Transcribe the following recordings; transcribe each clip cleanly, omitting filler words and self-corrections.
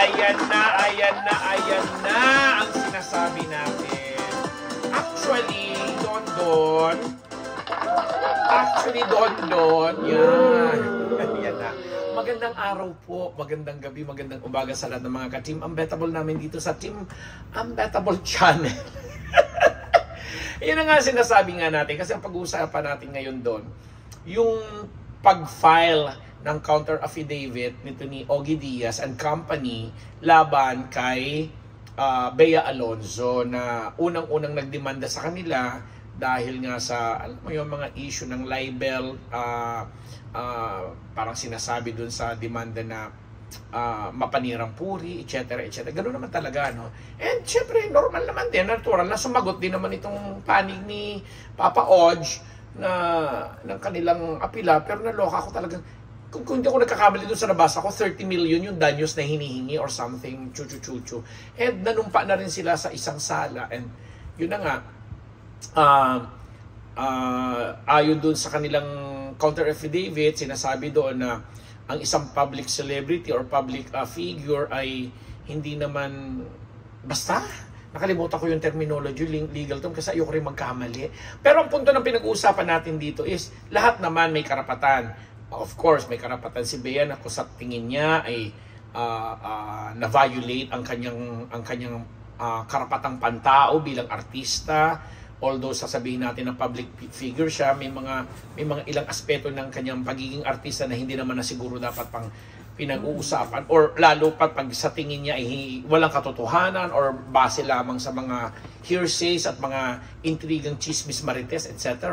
ayan na, ayan na, ayan na ang sinasabi natin. Actually, Don, yan. Yan na. Magandang araw po, magandang gabi, magandang umaga sa lahat ng mga ka-Team Unbettable namin dito sa Team Unbettable Channel. Yan na nga sinasabi nga natin kasi ang pag-uusapan natin ngayon doon, yung pag-file ng counter affidavit nito ni Ogie Diaz and Company laban kay Bea Alonzo na unang-unang nagdemanda sa kanila dahil nga sa alam mo yung mga issue ng libel, parang sinasabi dun sa demanda na mapanirang puri, etc. etc. Ganoon naman talaga, no? And syempre, normal naman din, natural na sumagot din naman itong panig ni Papa Odge na ng kanilang apila, pero naloka ako talagang kung hindi ako nagkakamali doon sa nabasa ko, 30 million yung danyos na hinihingi or something, chuchu-chuchu. And nanumpa na rin sila sa isang sala. And yun na nga, ayon doon sa kanilang counter affidavit, sinasabi doon na ang isang public celebrity or public figure ay hindi naman basta. Nakalimutan ko yung terminology, legal term, kasi ayoko rin magkamali. Pero ang punto ng pinag-uusapan natin dito is lahat naman may karapatan. Of course, may karapatan si Bea na kung sa tingin niya ay na-violate ang kanyang karapatang pantao bilang artista. Although sasabihin natin na public figure siya, may mga ilang aspeto ng kanyang pagiging artista na hindi naman na siguro dapat pang pinag-uusapan, or lalo pa pag sa tingin niya ay walang katotohanan or base lamang sa mga hearsays at mga intrigang chismis marites, etc.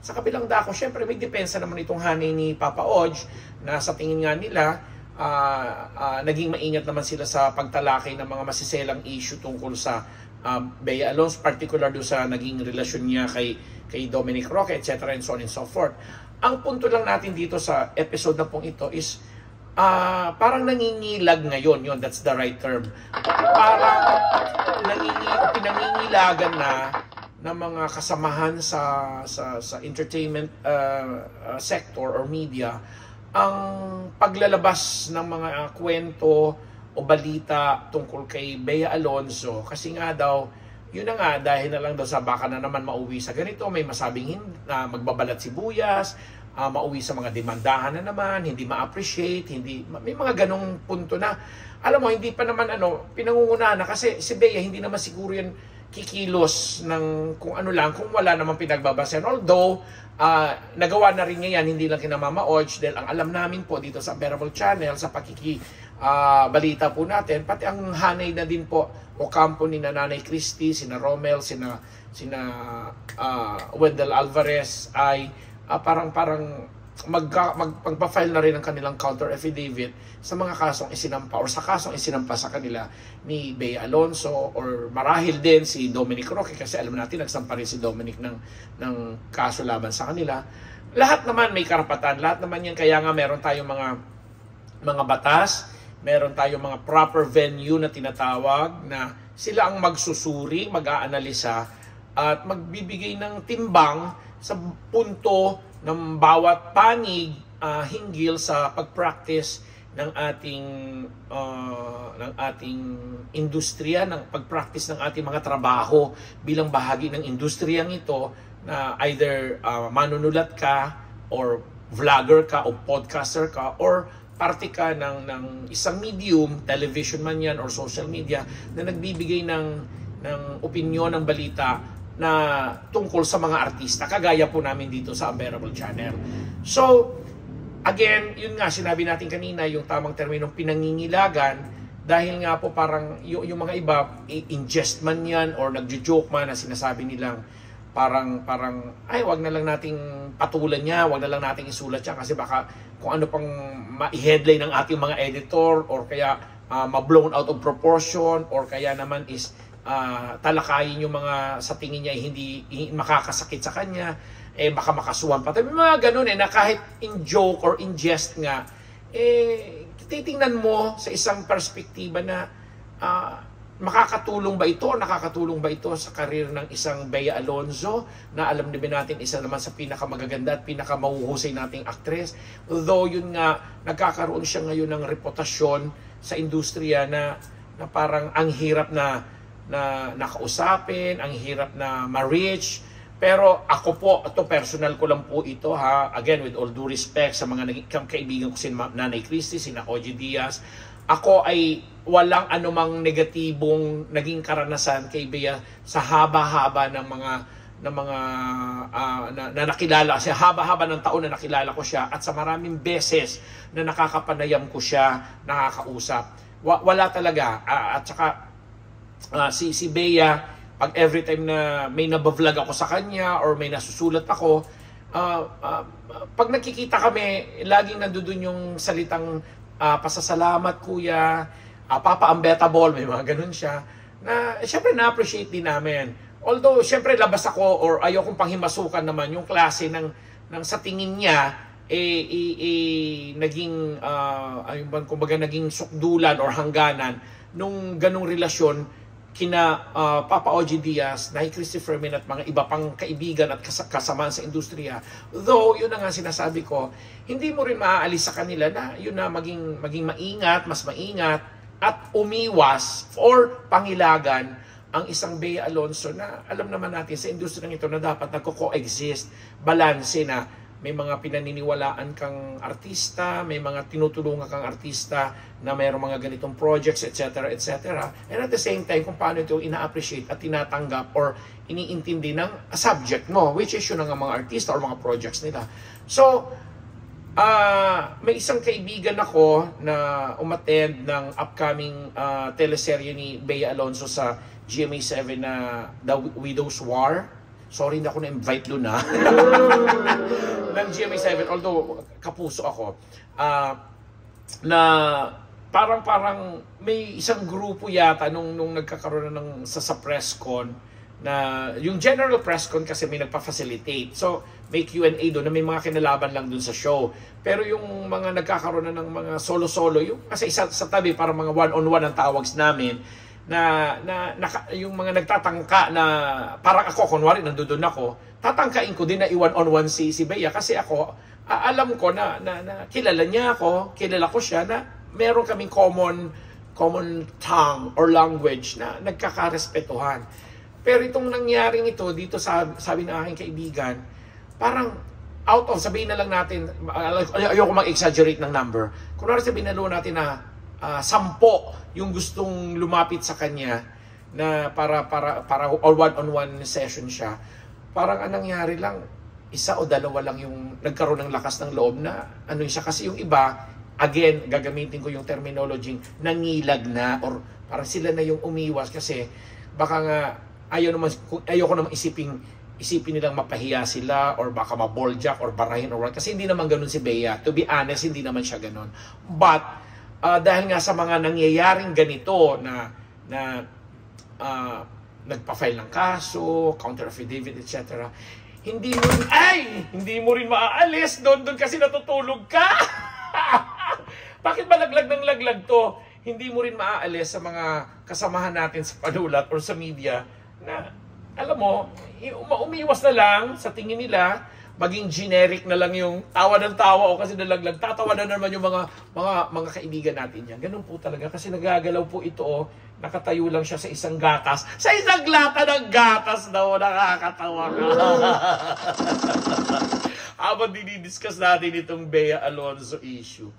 Sa kabilang dako, syempre may depensa naman itong hanay ni Papa Odge na sa tingin nga nila naging maingat naman sila sa pagtalakay ng mga masiselang issue tungkol sa Bea Alonzo, particular do sa naging relasyon niya kay Dominic Roque, etc. and so on and so forth. Ang punto lang natin dito sa episode na pong ito is parang nangingilag ngayon, yun, that's the right term. Parang pinangingilagan na ng mga kasamahan sa entertainment sector or media ang paglalabas ng mga kwento o balita tungkol kay Bea Alonzo, kasi nga daw, yun na nga, dahil na lang daw sa baka na naman mauwi sa ganito, may masabing magbabalat sibuyas, mauwi sa mga demandahan na naman, hindi ma-appreciate, may mga ganong punto na, alam mo, hindi pa naman pinangungunahan na, kasi si Bea hindi naman siguro yan kikilos ng kung ano lang, kung wala namang pinagbabasehan. Although, nagawa na rin niya yan, hindi lang kina Mama Odge, dahil ang alam namin po dito sa Unbettable Channel, sa balita po natin, pati ang hanay na din po o kampo ni Nanay Christy, sina Romel, sina Wendell Alvarez ay parang magpa-file na rin ang kanilang counter affidavit sa mga kasong isinampa or sa kasong isinampa sa kanila ni Bea Alonzo, or marahil din si Dominic Roque, kasi alam natin nagsampa rin si Dominic ng kaso laban sa kanila. Lahat naman may karapatan, lahat naman yan, kaya nga meron tayong mga batas, meron tayong mga proper venue na tinatawag na sila ang magsusuri, mag-aanalisa at magbibigay ng timbang sa punto ng bawat panig hinggil sa pag-practice ng ating industriya, ng pag-practice ng ating mga trabaho bilang bahagi ng industriyang ito, na either manunulat ka or vlogger ka o podcaster ka or parte ka ng isang medium, television man yan or social media, na nagbibigay ng opinyon, ng balita na tungkol sa mga artista, kagaya po namin dito sa Unbettable Channel. So, again, yun nga, sinabi natin kanina, yung tamang terminong pinangingilagan, dahil nga po parang yung mga iba, ingest man yan or nagjo-joke man na sinasabi nilang parang ay, wag na lang nating patulan niya, wag na lang nating isulat siya kasi baka kung ano pang ma-headline ng ating mga editor, or kaya ma-blown out of proportion, or kaya naman is talakayin yung mga sa tingin niya hindi makakasakit sa kanya, baka makasuhan pa. May mga ganun na kahit in joke or in jest nga, titingnan mo sa isang perspektiba na makakatulong ba ito? Nakakatulong ba ito sa karir ng isang Bea Alonzo na alam din natin isa naman sa pinakamagaganda at pinakamahuhusay nating aktres? Although yun nga, nagkakaroon siya ngayon ng reputasyon sa industriya na parang ang hirap na nakausapin, ang hirap na ma-reach. Pero ako po, ito personal ko lang po ito ha. Again, with all due respect sa mga kaibigan ko si Nanay Christy, si Ogie Diaz, ako ay walang anumang negatibong naging karanasan kay Bea sa haba-haba ng mga na nakilala siya, haba-haba ng taon na nakilala ko siya at sa maraming beses na nakakapanayam ko siya, nakakausap. Wala talaga. At saka si Bea, pag every time na may nabavlog ako sa kanya or may nasusulat ako, pag nakikita kami, laging nandoon yung salitang pasasalamat kuya, Papa Unbettable, may mga ganun siya, na syempre na-appreciate din namin. Although, syempre labas ako or ayokong panghimasukan naman yung klase ng sa tingin niya, naging, kumbaga naging sukdulan or hangganan nung ganung relasyon kina Papa Ogie Diaz, Nay Christy Fermin at mga iba pang kaibigan at kasamaan sa industriya. Though, yun na nga sinasabi ko, hindi mo rin maaalis sa kanila na yun na maging maingat, mas maingat, at umiwas or pangilagan ang isang Bea Alonzo na alam naman natin sa industriya ito na dapat nagko-coexist, balanse na may mga pinaniniwalaan kang artista, may mga tinutulungan kang artista na mayroong mga ganitong projects, etc., etc. And at the same time, kung paano ito ina-appreciate at tinatanggap or iniintindi ng subject mo, which is yun ng mga artista or mga projects nila. So, may isang kaibigan ako na umattend ng upcoming teleserye ni Bea Alonzo sa GMA7 na The Widow's War. Sorry, hindi ako na-invite doon na ng GMA7, although kapuso ako. Na parang may isang grupo yata nung nagkakaroon ng sa press con na yung general press con kasi may nagpa-facilitate. So, may Q&A doon na may mga kinalaban lang doon sa show. Pero yung mga nagkakaroon na ng mga solo-solo, yung kasi isa sa tabi para mga one-on-one ang tawags namin, yung mga nagtatangka na parang ako, kunwari nandoon ako, tatangkain ko din na i-one-on-one si Bea kasi ako, alam ko na kilala niya ako, kilala ko siya na meron kaming common tongue or language na nagkakarespetuhan. Pero itong nangyaring ito dito sabi ng aking kaibigan, parang out of, sabihin na lang natin, ayoko mag-exaggerate ng number. Kunwari sabihin na natin na 10 yung gustong lumapit sa kanya na para or one-on-one session siya. Parang anong nangyari lang, 1 o 2 lang yung nagkaroon ng lakas ng loob na ano siya. Kasi yung iba, again, gagamitin ko yung terminology, nangilag na or parang sila na yung umiwas kasi baka nga ayoko naman isipin nilang mapahiya sila or baka maboljak or barahin or what. Kasi hindi naman ganun si Bea. To be honest, hindi naman siya ganun. But, dahil nga sa mga nangyayaring ganito na nagpa-file ng kaso, counter affidavit, etc. Hindi mo rin maaalis doon kasi natutulog ka. Bakit ba laglag ng laglag to? Hindi mo rin maaalis sa mga kasamahan natin sa panulat or sa media na alam mo, umiwas na lang sa tingin nila, maging generic na lang yung tawa ng tawa o kasi nalaglag, tatawa na naman yung mga kaibigan natin yan. Ganun po talaga kasi nagagalaw po ito, nakatayo lang siya sa isang gatas. Sa isang lata ng gatas daw, nakakatawa ka. Habang dinidiscuss natin itong Bea Alonzo issue.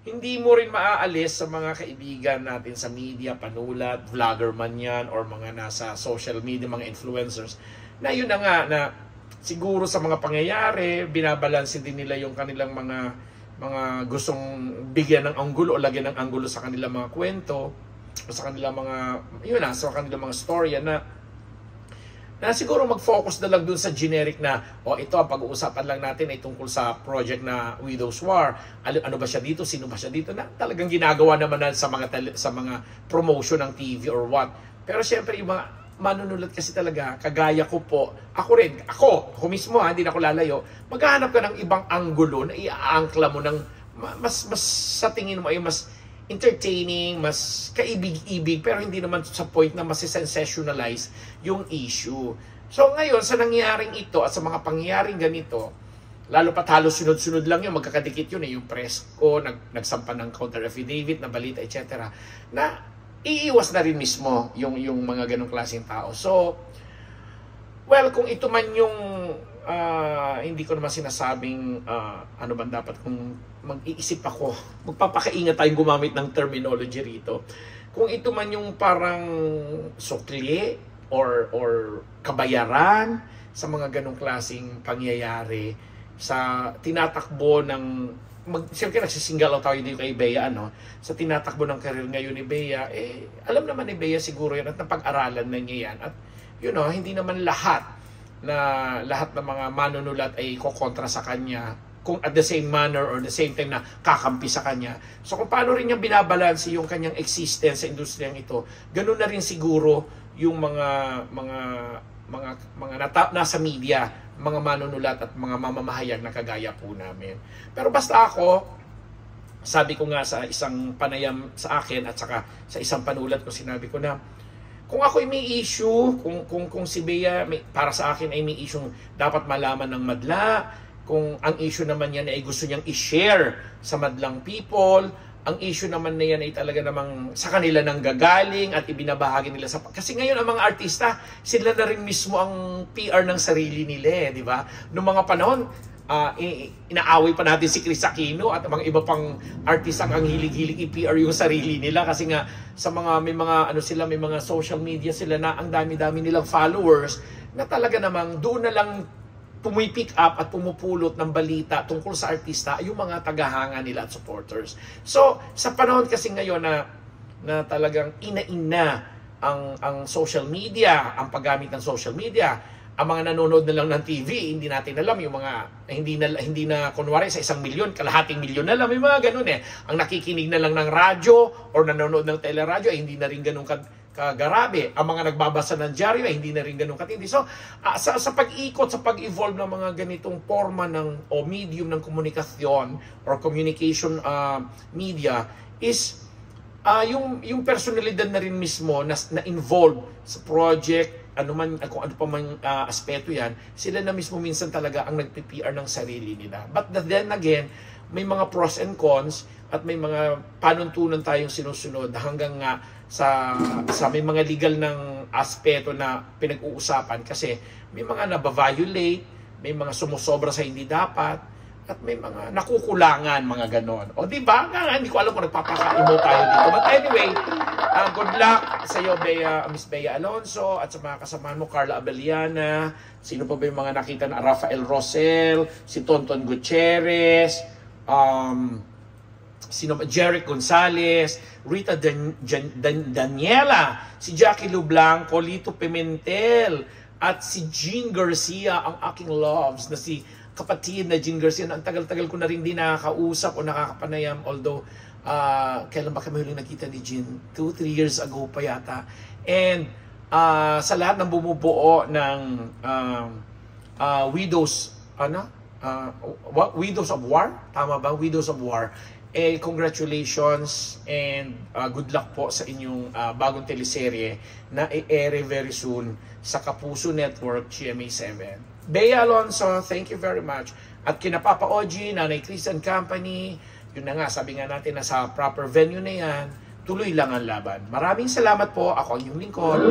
Hindi mo rin maaalis sa mga kaibigan natin sa media, panulat, vlogger man yan, or mga nasa social media, mga influencers, na yun na nga, na siguro sa mga pangyayari, binabalansin din nila yung kanilang mga gustong bigyan ng anggulo o lagyan ng anggulo sa kanilang mga kwento, o sa kanilang sa kanilang mga storya na siguro mag-focus na lang dun sa generic na, ito ang pag-uusapan lang natin ay tungkol sa project na Widow's War. Ano ba siya dito? Sino ba siya dito? Na talagang ginagawa naman na sa mga promotion ng TV or what. Pero syempre, yung mga manunulat kasi talaga, kagaya ko po, ako mismo hindi na ako lalayo, maghahanap ka ng ibang anggulo na iaangkla mo ng mas sa tingin mo ay mas entertaining, mas kaibig-ibig, pero hindi naman sa point na masisensationalize yung issue. So ngayon, sa nangyaring ito at sa mga pangyayaring ganito, lalo pat halos sunod-sunod lang yun, magkakadikit yun yung press ko, nagsampa ng counter affidavit na balita, etc. na iiwas na rin mismo yung mga ganong klaseng tao. So, well, kung ito man yung hindi ko naman sinasabing ano ba dapat kung mag-iisip ako, magpapakaingat tayong gumamit ng terminology rito. Kung ito man yung parang sukli or kabayaran sa mga ganong klaseng pangyayari sa tinatakbo ng siyempre nagsisingle out tayo dito kay Bea, sa tinatakbo ng career ngayon ni Bea, alam naman ni Bea siguro yan at napag-aralan na niya yan at hindi naman lahat ng mga manunulat ay kokontra sa kanya kung at the same manner or the same time na kakampi sa kanya. So kung paano rin niya binabalanse yung kanyang existence sa industriyang ito, ganoon na rin siguro yung mga nasa media, mga manunulat at mga mamamahayag na kagaya po namin. Pero basta ako, sabi ko nga sa isang panayam sa akin at saka sa isang panulat ko, sinabi ko na kung ako ay may issue, kung si Bea para sa akin ay may issue dapat malaman ng madla, kung ang issue naman yan ay gusto niyang i-share sa madlang people, ang issue naman na yan ay talaga namang sa kanila nang gagaling at ibinabahagi nila sa... Kasi ngayon ang mga artista, sila na rin mismo ang PR ng sarili nila, di ba? Noong mga panahon, inaaway pa natin si Chris Aquino at mga iba pang artista ang hilig-hilig i-PR yung sarili nila kasi nga sa mga may mga social media sila na ang dami-dami nilang followers na talaga namang doon na lang pumipick up at pumupulot ng balita tungkol sa artista yung mga tagahanga nila at supporters. So, sa panahon kasi ngayon na talagang ina-ina ang social media, ang paggamit ng social media, ang mga nanonood na lang ng TV, hindi natin alam yung mga hindi na kunwari sa 1 milyon, kalahating milyon na lang, may mga ganun Ang nakikinig na lang ng radyo or nanonood ng teleradyo ay hindi na rin ganun kagarabe. Ang mga nagbabasa ng dyaryo ay hindi na rin ganun katindi. So, sa pag-ikot, sa pag-evolve ng mga ganitong forma o medium ng komunikasyon or communication media is yung personalidad na rin mismo na involved sa project, kung ano pa man aspeto yan, sila na mismo minsan talaga ang nagpi-PR ng sarili nila. But then again, may mga pros and cons at may mga panuntunan tayong sinusunod hanggang nga sa may mga legal ng aspeto na pinag-uusapan kasi may mga nabaviolate, may mga sumusobra sa hindi dapat, at may mga nakukulangan, mga ganon. O di ba? Hindi ko alam kung nagpapaka-emo tayo dito. But anyway, good luck sa iyo, Miss Bea Alonso, at sa mga kasamahan mo, Carla Abellana, sino pa ba yung mga nakita na Rafael Rosel, si Tonton Gutierrez, Jeric Gonzalez, Rita Daniela, si Jackie Lublanco, Lito Pimentel, at si Jean Garcia, ang aking loves, na si kapatid na Jean Garcia, ang tagal-tagal ko na rin din nakakausap o nakakapanayam, although kailan ba kami huling nakita ni Jean? 2-3 years ago pa yata. And sa lahat ng bumubuo ng Widows Widows of War, tama ba? Widows of War. Congratulations and good luck po sa inyong bagong teleserye na i-air very soon sa Kapuso Network GMA7. Bea Alonso, thank you very much. At kina Papa Oji, Nanay Chris and Company, yun na nga, sabi nga natin na sa proper venue na yan, tuloy lang ang laban. Maraming salamat po. Ako ang inyong lingkod,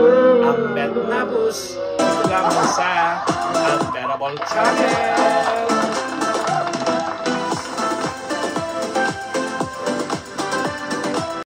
ang Beth Nabus. Salamat sa Unbearable Channel.